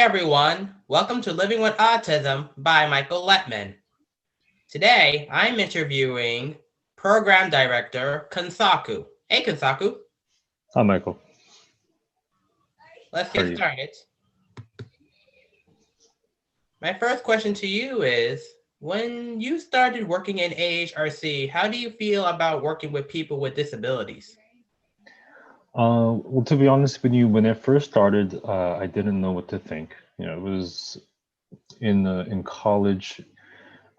everyone. Welcome to Living with Autism by Michael Lettman. Today, I'm interviewing Program Director Kensaku. Hey, Kensaku. Hi, Michael. Let's How are get you? started. My first question to you is, when you started working in AHRC, how do you feel about working with people with disabilities? Well, to be honest with you, when I first started, I didn't know what to think. It was in college.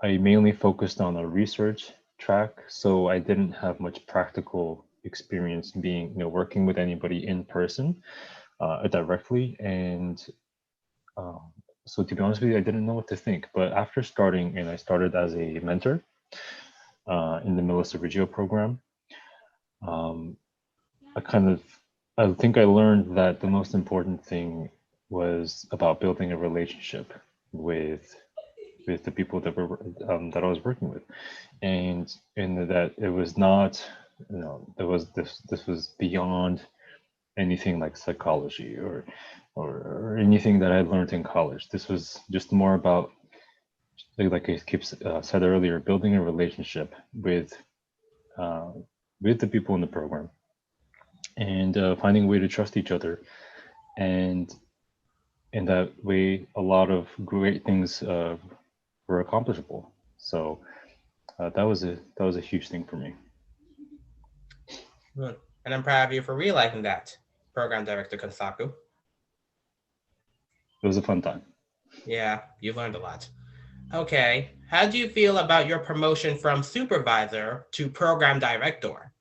I mainly focused on a research track, so I didn't have much practical experience being, working with anybody in person directly. And um, so, to be honest with you, I didn't know what to think. But after starting, and I started as a mentor in the Riggio program. Um, I think I learned that the most important thing was about building a relationship with the people that I was working with, and that it was not, there was this was beyond anything like psychology or anything that I learned in college. This was just more about, like I keep said earlier, building a relationship uh, with the people in the program, and finding a way to trust each other, and in that way a lot of great things were accomplishable. So that was a huge thing for me. And I'm proud of you for realizing that, Program Director Kensaku. It was a fun time. Yeah, you've learned a lot. Okay, how do you feel about your promotion from supervisor to program director?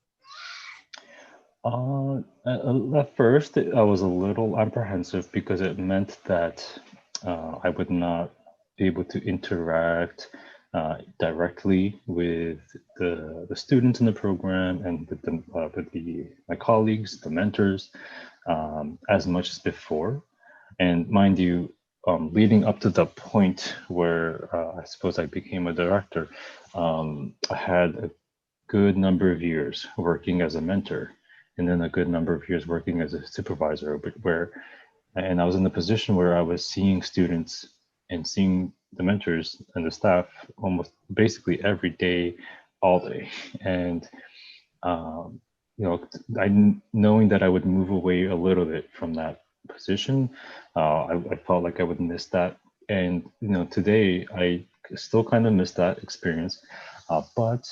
At first I was a little apprehensive because it meant that I would not be able to interact directly with the students in the program and with my colleagues, the mentors, as much as before. And mind you, leading up to the point where I suppose I became a director, I had a good number of years working as a mentor, and then a good number of years working as a supervisor, and I was in the position where I was seeing students and seeing the mentors and the staff almost basically every day, all day. And um, knowing that I would move away a little bit from that position, I felt like I would miss that. And today I still kind of miss that experience. But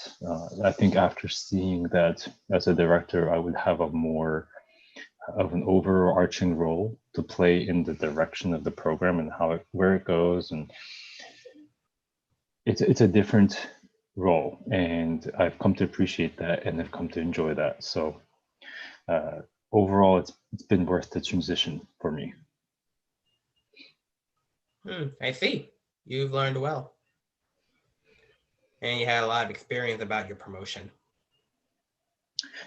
I think after seeing that as a director, I would have a more of an overarching role to play in the direction of the program and where it goes, and it's a different role, and I've come to appreciate that, and I've come to enjoy that. So uh, overall, it's been worth the transition for me. I see. You've learned well. And you had a lot of experience about your promotion.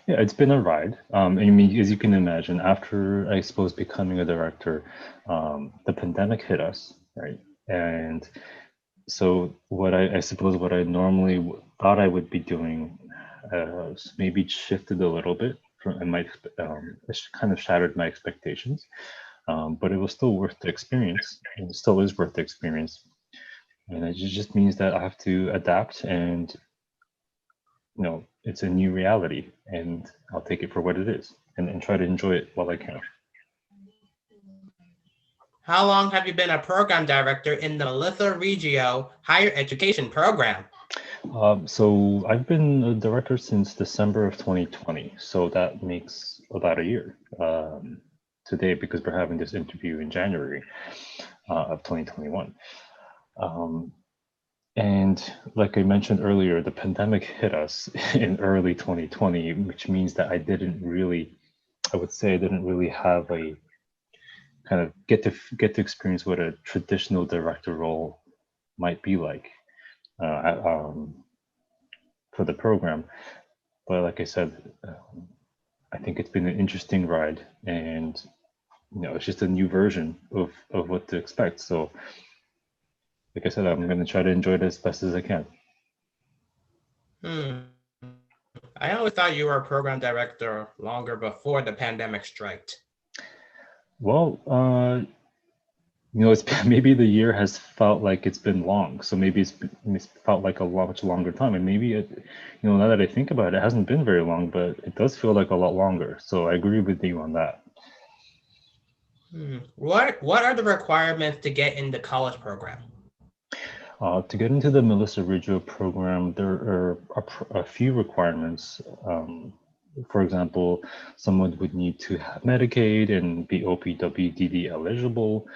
Yeah, it's been a ride. I mean, as you can imagine, after I suppose becoming a director, the pandemic hit us, right? And so I suppose what I normally thought I would be doing maybe shifted a little bit from, and it kind of shattered my expectations. But it was still worth the experience, and it still is worth the experience. And it just means that I have to adapt, and it's a new reality, and I'll take it for what it is, and try to enjoy it while I can. How long have you been a program director in the Melissa Riggio higher education program? So I've been a director since December of 2020, so that makes about a year today, because we're having this interview in January of 2021. And like I mentioned earlier, the pandemic hit us in early 2020, which means that I would say I didn't really have a kind of get to experience what a traditional director role might be like for the program. But like I said, I think it's been an interesting ride, and it's just a new version of what to expect. So, like I said, I'm going to try to enjoy it as best as I can. I always thought you were a program director longer before the pandemic struck. Well, it's maybe the year has felt like it's been long, so maybe it's felt like a much longer time, and maybe now that I think about it, it hasn't been very long, but it does feel like a lot longer. So I agree with you on that. What are the requirements to get in the college program? To get into the Melissa Riggio program, there are a few requirements. For example, someone would need to have Medicaid and be OPWDD eligible.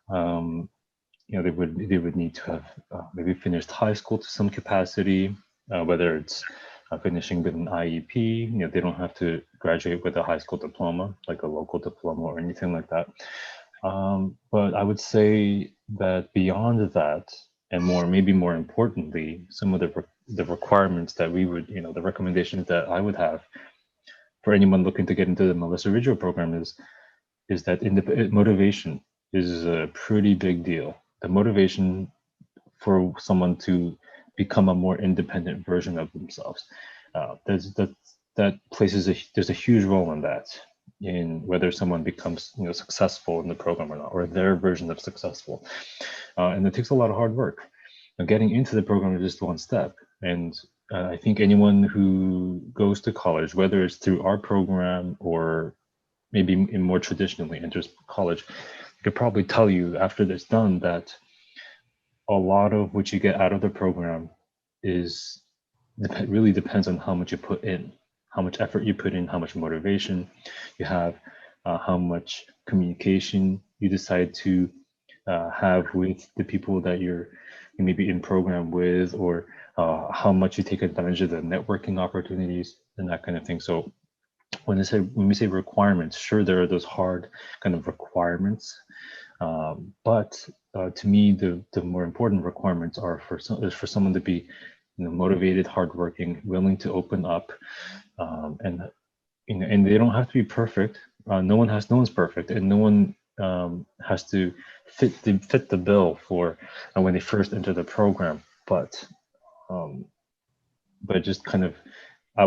They would need to have maybe finished high school to some capacity, whether it's finishing with an IEP. They don't have to graduate with a high school diploma, like a local diploma or anything like that. But I would say that beyond that, and maybe more importantly, some of the requirements that we would, the recommendations that I would have for anyone looking to get into the Melissa Riggio program is that motivation is a pretty big deal. The motivation for someone to become a more independent version of themselves. That there's a huge role in that, in whether someone becomes successful in the program or not, or their version of successful. And it takes a lot of hard work. Now, getting into the program is just one step, and I think anyone who goes to college, whether it's through our program or maybe more traditionally enters college, could probably tell you after this done that a lot of what you get out of the program really depends on how much you put in, how much effort you put in, how much motivation you have, how much communication you decide to have with the people that you may be in program with, or how much you take advantage of the networking opportunities and that kind of thing. So when we say requirements, sure, there are those hard kind of requirements, but to me, the more important requirements are for someone to be, motivated, hardworking, willing to open up, and and they don't have to be perfect. No one's perfect, and no one has to fit the bill for when they first enter the program. But just kind of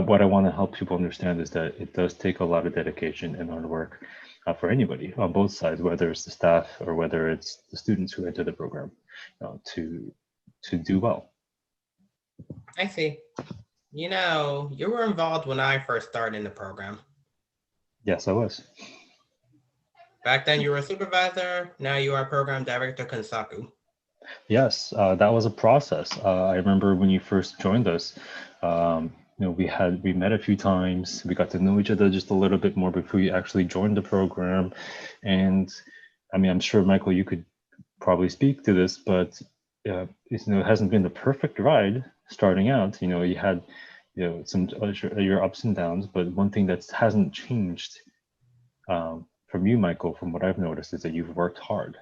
what I want to help people understand is that it does take a lot of dedication and hard work for anybody on both sides, whether it's the staff or whether it's the students who enter the program, to do well. I see. You were involved when I first started in the program. Yes, I was. Back then, you were a supervisor. Now you are program director, Kensaku. Yes, that was a process. I remember when you first joined us. We met a few times. We got to know each other just a little bit more before you actually joined the program. And I mean, I'm sure Michael, you could probably speak to this, but it hasn't been the perfect ride starting out. You had some your ups and downs, but one thing that hasn't changed from you, Michael, from what I've noticed, is that you've worked hard.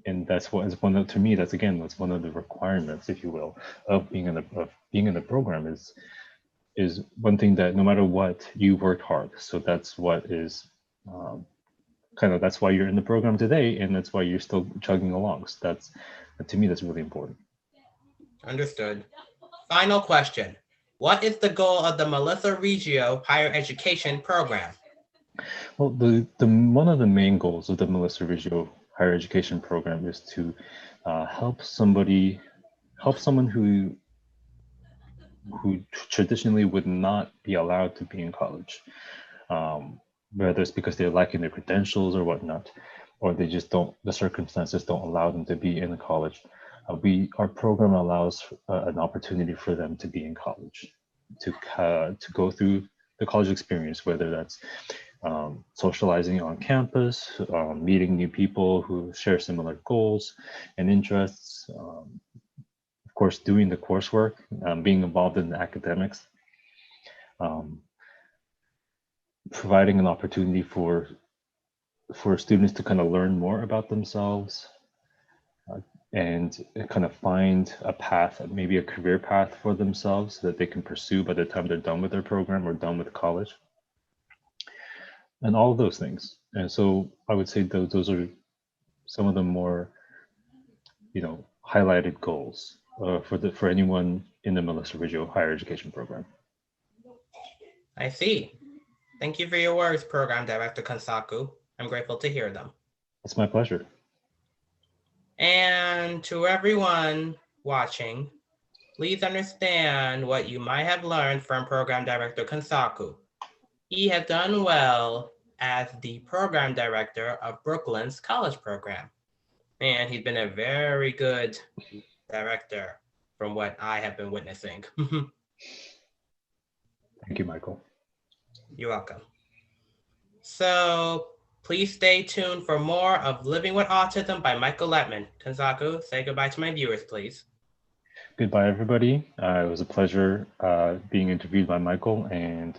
And that's what is to me, that's one of the requirements, if you will, of being in the program is one thing that no matter what, you worked hard. So that's what is that's why you're in the program today, and that's why you're still chugging along. So to me, that's really important. Understood. Final question. What is the goal of the Melissa Riggio Higher Education Program? Well, the one of the main goals of the Melissa Riggio Higher Education Program is to help someone who traditionally would not be allowed to be in college, whether it's because they're lacking their credentials or whatnot, or they just the circumstances don't allow them to be in college. Our program allows an opportunity for them to be in college, to go through the college experience, whether that's socializing on campus, meeting new people who share similar goals and interests, of course, doing the coursework, being involved in the academics, providing an opportunity for students to kind of learn more about themselves, and kind of find a path, maybe a career path for themselves that they can pursue by the time they're done with their program or done with college, and all of those things. And so I would say those are some of the more highlighted goals for anyone in the Melissa Riggio Higher Education Program. I see. Thank you for your words, Program Director Kensaku. I'm grateful to hear them. It's my pleasure. And to everyone watching, please understand what you might have learned from Program Director Kensaku. He has done well as the Program Director of Brooklyn's college program. And he's been a very good director from what I have been witnessing. Thank you, Michael. You're welcome. So please stay tuned for more of Living with Autism by Michael Lettman. Kensaku, say goodbye to my viewers, please. Goodbye, everybody. It was a pleasure being interviewed by Michael, and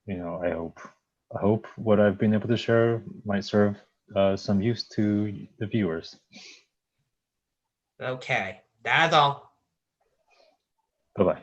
I hope what I've been able to share might serve some use to the viewers. Okay, that's all. Bye-bye.